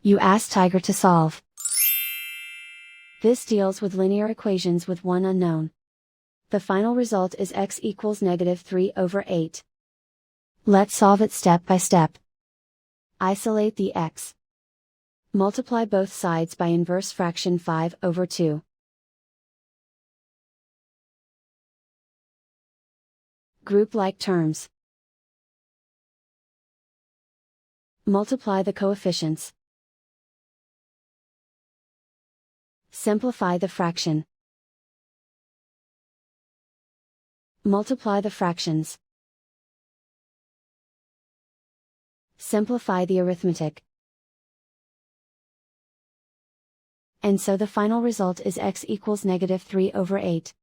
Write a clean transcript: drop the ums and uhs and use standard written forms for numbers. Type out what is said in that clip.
You ask Tiger to solve. This deals with linear equations with one unknown. The final result is x equals -3/8. Let's solve it step by step. Isolate the x. Multiply both sides by inverse fraction 5/2. Group like terms. Multiply the coefficients. Simplify the fraction. Multiply the fractions. Simplify the arithmetic. And so the final result is x equals -3/8.